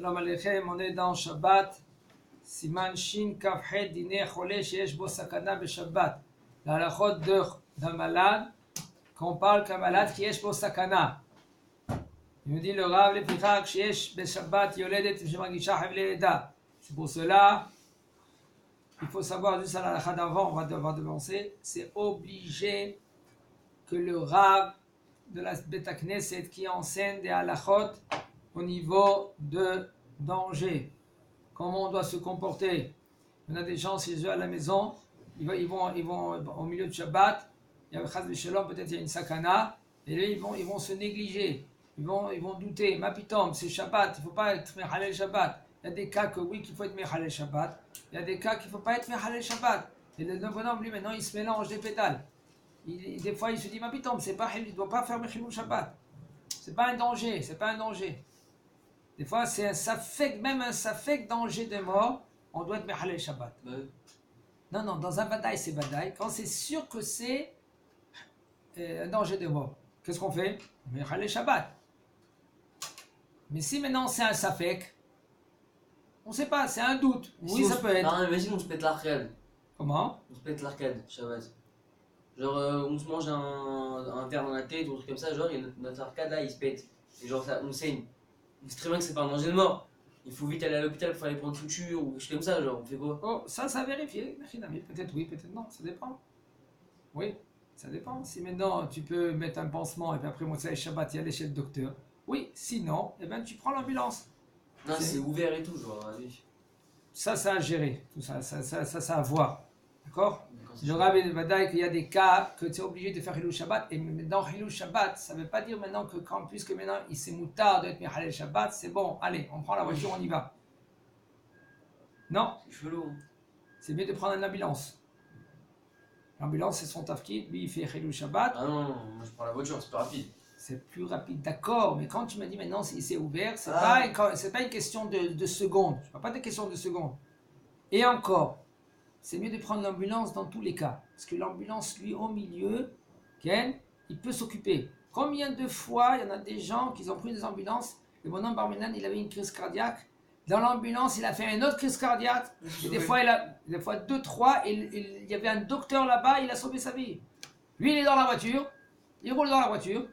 Shalom Aleichem, on est dans Shabbat, Siman Shin Kafhed Dine Chole Sheyesh Bo Sakana Beshabbat. La halachot d'un malade, qu'on parle qu'un malade qui est Bo Sakana. Il me dit le Rav Lefichak Sheyesh Beshabbat Yoledet Shemagisha Havle Eda. C'est pour cela, il faut savoir juste à la halakha d'avant, on va devoir devancer, c'est obligé que le Rav de la Beta Knesset qui enseigne des halachot au niveau de danger, comment on doit se comporter. Il y en a des gens, s'ils sont à la maison, ils vont au milieu de Shabbat, il y a peut-être il y a une sakana, et là ils vont se négliger, ils vont douter, ma pitom, c'est Shabbat, il ne faut pas être Mechalel Shabbat. Il y a des cas que oui, qu'il faut être Mechalel Shabbat, il y a des cas qu'il ne faut pas être Mechalel Shabbat. Et le bonhomme, lui, maintenant, il se mélange des pétales. Des fois, il se dit, ma pitom, il ne doit pas faire Mechalel Shabbat. C'est pas un danger, c'est pas un danger. Des fois, c'est un safek, même un safek danger de mort, on doit être Mechalel Shabbat. Non, dans un badaï, c'est badaï. Quand c'est sûr que c'est un danger de mort, qu'est-ce qu'on fait? Mechalel Shabbat. Mais si maintenant c'est un safek, on ne sait pas, c'est un doute. Oui, ça peut être. Non, imagine, on se pète l'arcade. Comment? On se pète l'arcade, Shabbat. Genre, on se mange un verre dans la tête ou un truc comme ça, genre, et notre arcade là, il se pète. Et genre, ça, on saigne. On sait très bien que c'est pas un danger de mort. Il faut vite aller à l'hôpital pour aller prendre suture ou quelque chose comme ça, genre, on fait quoi? Oh, ça a vérifié. Peut-être oui, peut-être non, ça dépend. Oui, ça dépend. Si maintenant tu peux mettre un pansement et puis après, moi, c'est Shabbat, y aller chez le docteur. Oui, sinon, eh ben, tu prends l'ambulance. Non, c'est ouvert et tout, genre, oui. Ça à gérer. Tout ça à voir. D'accord? Le Rabbi de Vadaï qu'il y a des cas que tu es obligé de faire Hilul Shabbat. Et dans Hilul Shabbat, ça ne veut pas dire maintenant que puisque maintenant il s'est moutard d'être Mechalel Shabbat, c'est bon, allez, on prend la voiture, on y va. Non. C'est chelou. C'est mieux de prendre une ambulance. L'ambulance, c'est son tafkid, lui il fait Hilul Shabbat. Ah non, moi je prends la voiture, c'est plus rapide. C'est plus rapide, d'accord, mais quand tu m'as dit maintenant c'est ouvert, c'est pas une question de secondes. Je ne parle pas de question de secondes. Et encore, c'est mieux de prendre l'ambulance dans tous les cas. Parce que l'ambulance, lui, au milieu, il peut s'occuper. Combien de fois, il y en a des gens qui ont pris des ambulances, le bonhomme Barmenan, il avait une crise cardiaque. Dans l'ambulance, il a fait une autre crise cardiaque. Et des fois 2, 3, et il y avait un docteur là-bas, il a sauvé sa vie. Lui, il est dans la voiture, il roule dans la voiture.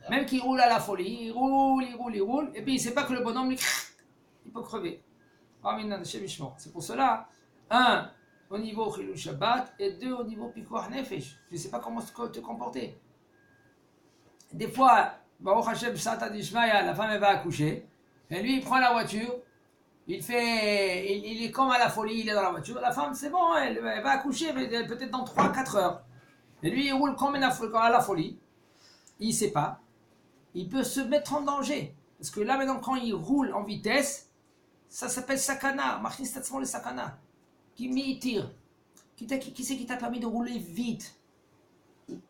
Même qu'il roule à la folie, il roule, et puis il ne sait pas que le bonhomme, lui, il peut crever. C'est pour cela, 1, au niveau Hilul Shabbat, et 2, au niveau Pikuach Nefesh. Tu ne sais pas comment te comporter. Des fois, Baruch Hashem, Sata Dishmaya, la femme elle va accoucher, et lui il prend la voiture, il est comme à la folie, il est dans la voiture, la femme c'est bon, elle va accoucher peut-être dans 3-4 heures. Et lui il roule comme à la folie, il ne sait pas, il peut se mettre en danger. Parce que là maintenant quand il roule en vitesse, ça s'appelle sakana, Martin Statsman le sakana. Qui m'y-tire. Qui c'est qui t'a permis de rouler vite?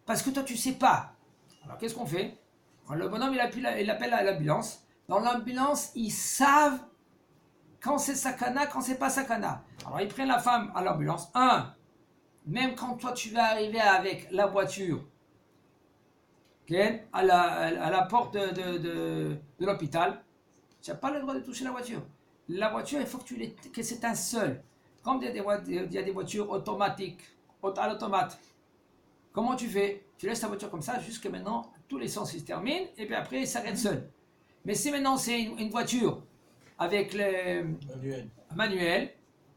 Parce que toi tu sais pas. Alors qu'est-ce qu'on fait? Le bonhomme il appelle à l'ambulance. Dans l'ambulance, ils savent quand c'est sakana, quand c'est pas sakana. Alors ils prennent la femme à l'ambulance. Même quand toi tu vas arriver avec la voiture, à la porte de l'hôpital, tu n'as pas le droit de toucher la voiture. La voiture, il faut que c'est un seul. Comme il y a des voitures automatiques, à l'automate, comment tu fais? Tu laisses ta voiture comme ça jusqu'à maintenant, tous les sens se terminent et puis après, il s'arrête seul. Mais si maintenant c'est une voiture avec le manuel,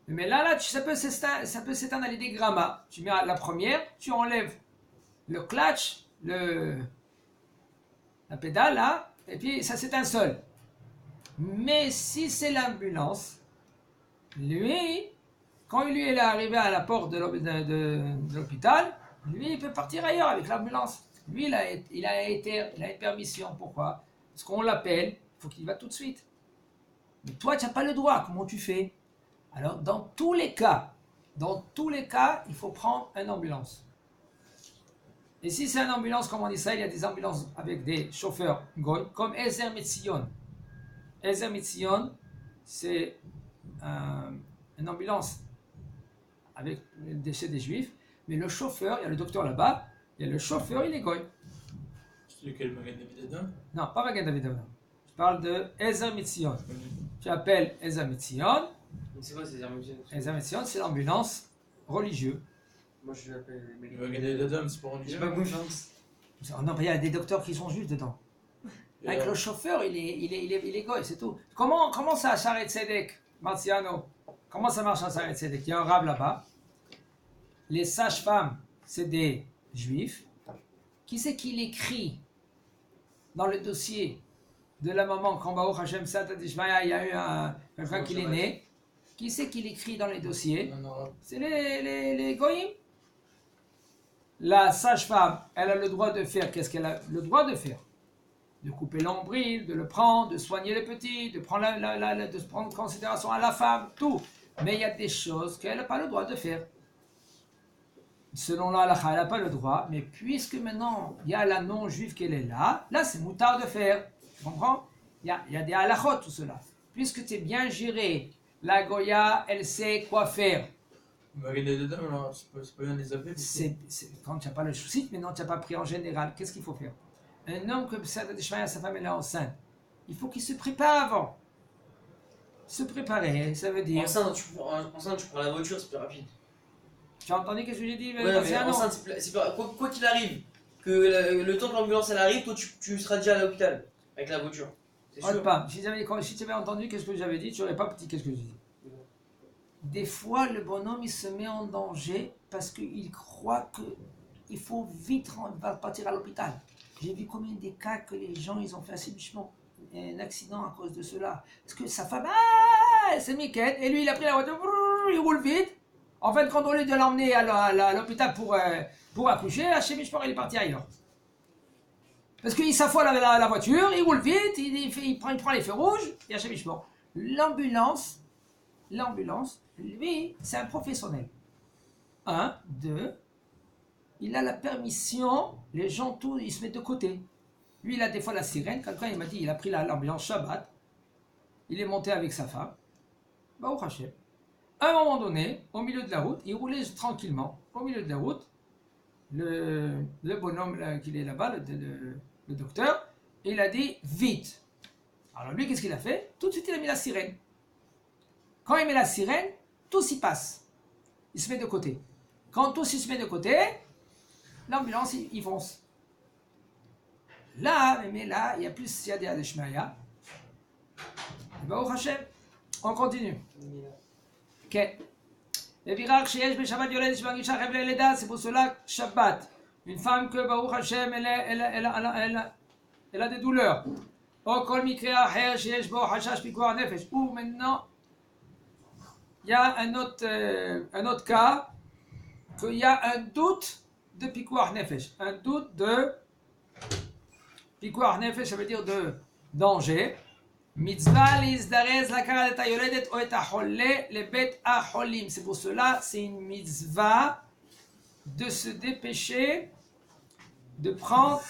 mais là ça peut s'éteindre à l'idée gramma. Tu mets la première, tu enlèves le clutch, la pédale là, et puis ça s'éteint seul. Mais si c'est l'ambulance, lui, quand lui est arrivé à la porte de l'hôpital, lui il peut partir ailleurs avec l'ambulance. Lui il a une permission. Pourquoi? Parce qu'on l'appelle, il faut qu'il va tout de suite. Mais toi tu n'as pas le droit, comment tu fais? Alors dans tous les cas, il faut prendre une ambulance. Et si c'est une ambulance comme en Israël, il y a des ambulances avec des chauffeurs goy, comme Ezer Metzion. Ezer Metzion, c'est une ambulance avec le décès des juifs, mais le chauffeur, il y a le docteur là-bas, il y a le chauffeur, il est goy. C'est lequel, Magen David Adam? Non, pas Magen David Adam. Je parle de Ezer Mitzion. Tu appelles Ezer Mitzion. C'est quoi ces armes? Ezer Mitzion, c'est l'ambulance religieuse. Moi je l'appelle C'est pour j'ai pas confiance. Non, il y a des docteurs qui sont juste dedans. Avec le chauffeur, il est goy, c'est tout. Comment ça, Sharet Tzedek, Marciano? Comment ça marche à Sharet Tzedek? Il y a un rab là-bas. Les sages-femmes, c'est des juifs. Qui c'est qui l'écrit dans le dossier de la maman quand Baruch Hashem Sata Dishmaya, il y a eu quelqu'un qui est né? Qui c'est qui l'écrit dans les dossiers? C'est les goyim. La sage-femme, elle a le droit de faire, qu'est-ce qu'elle a le droit de faire? De couper l'ombril, de le prendre, de soigner les petits, de prendre, de prendre en considération à la femme, tout. Mais il y a des choses qu'elle n'a pas le droit de faire. Selon la halakha, elle n'a pas le droit, mais puisque maintenant il y a la non-juive qu'elle est là c'est moutard de faire. Tu comprends? Il y a des halakhot, tout cela. Puisque tu es bien géré, la Goya, elle sait quoi faire. C'est pas bien les appeler. Quand tu n'as pas le souci, maintenant tu n'as pas pris en général, qu'est-ce qu'il faut faire? Un homme comme ça, sa femme elle est enceinte, il faut qu'il se prépare avant. Se préparer, ça veut dire. Enceinte, tu prends la voiture, c'est plus rapide. Tu as entendu qu'est-ce que j'ai dit? Ouais, mais enceinte, c'est pas, quoi qu'il arrive, que le temps que l'ambulance elle arrive, toi tu seras déjà à l'hôpital avec la voiture. C'est sûr. Pas. Si tu avais entendu qu'est-ce que j'avais dit, tu n'aurais pas dit qu'est-ce que j'ai dit. Des fois, le bonhomme il se met en danger parce qu'il croit qu'il faut vite partir à l'hôpital. J'ai vu combien de cas que les gens ils ont fait un accident à cause de cela. Parce que sa femme, elle s'est mis quête, et lui il a pris la voiture, il roule vite. En fait, quand on lui de l'emmener à l'hôpital pour accoucher, Hachem Mishpor il est parti ailleurs. Parce qu'il s'affole avec la voiture, il roule vite, il prend les feux rouges, et Hachem Mishpor. L'ambulance, lui, c'est un professionnel. 1, 2, il a la permission, les gens, tout, ils se mettent de côté. Lui, il a des fois la sirène, quelqu'un il m'a dit, il a pris l'ambulance Shabbat, il est monté avec sa femme, Baruch Hashem. À un moment donné, au milieu de la route, il roulait tranquillement, au milieu de la route, le bonhomme là, qui est là-bas, le docteur, il a dit, vite. Alors lui, qu'est-ce qu'il a fait? Tout de suite, il a mis la sirène. Quand il met la sirène, tout s'y passe. Il se met de côté. Quand tout se met de côté, l'ambulance, il fonce. Là, il y a plus, il y a des Shmaya. Baruch Hashem, on continue. Ok. C'est pour cela Shabbat. Une femme que Baruch Hashem, elle a des douleurs. Ou maintenant, il y a un autre cas, qu'il y a un doute de Pikuach Nefesh. Un doute de Pikuach Nefesh, ça veut dire de danger. Mitzvah l'izdarez la karat et yoledet o et acholle le bet acholim. C'est pour cela, c'est une mitzvah de se dépêcher de prendre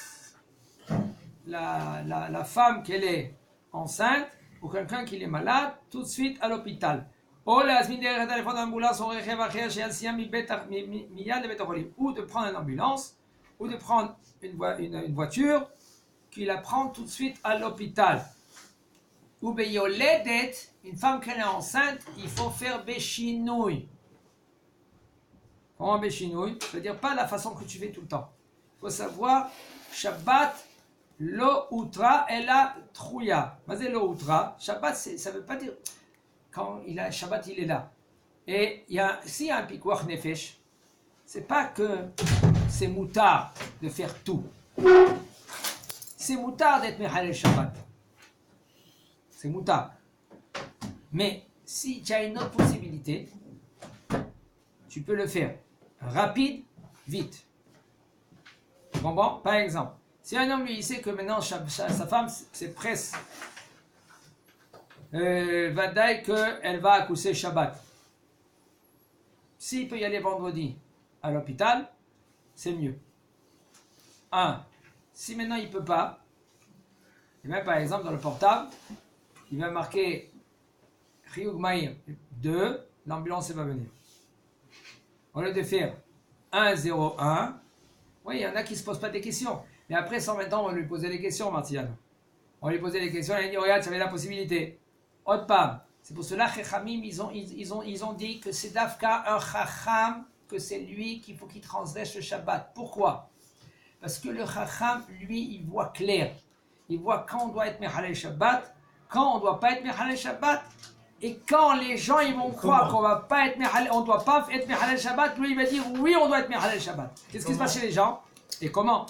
la femme qu'elle est enceinte ou quelqu'un qui est malade tout de suite à l'hôpital. Ou de prendre une ambulance, ou de prendre une voiture qui la prend tout de suite à l'hôpital. Ou beyoledet, une femme qui est enceinte, il faut faire béchinouille. Comment béchinouille? C'est-à-dire pas la façon que tu fais tout le temps. Il faut savoir, Shabbat, lo outra et la trouya. Mais lo outra, Shabbat, ça ne veut pas dire quand Shabbat, il est là. Et s'il y a un pikuach nefesh, c'est pas que c'est moutard de faire tout. C'est moutard d'être Mechalel Shabbat. C'est moutard. Mais si tu as une autre possibilité, tu peux le faire rapide, vite. Tu comprends? Par exemple, si un homme il sait que maintenant sa femme c'est presque Vadaï qu'elle va accoucher Shabbat. S'il peut y aller vendredi à l'hôpital, c'est mieux. Si maintenant il ne peut pas, et même par exemple dans le portable, il va marquer Chiyug Maïr 2, l'ambulance va venir. Au lieu de faire 101, oui, il y en a qui ne se posent pas des questions. Mais après 120 ans, on va lui poser des questions, Martiano. On lui posait des questions, il a dit regarde, tu avais la possibilité. Autre part, c'est pour cela que Chachamim, ils ont dit que c'est Dafka un Chacham, que c'est lui qu'il faut qu'il transgresse le Shabbat. Pourquoi? Parce que le Chacham, lui, il voit clair. Il voit quand on doit être Mechalel Shabbat, quand on ne doit pas être Mechalel Shabbat, et quand les gens ils vont croire qu'on va pas être on doit pas être Mechalel Shabbat, lui il va dire oui, on doit être Mechalel Shabbat. Qu'est-ce qui se passe chez les gens? Et comment?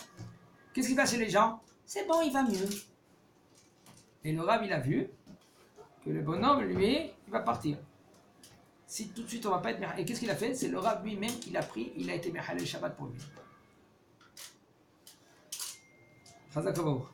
Qu'est-ce qui se passe chez les gens? C'est bon, il va mieux. Et le Rav, il a vu que le bonhomme, lui, il va partir. Si tout de suite on va pas être Mechalel. Et qu'est-ce qu'il a fait? C'est le Rav lui-même qui l'a pris, il a été Mechalel Shabbat pour lui. Chazak Kavod.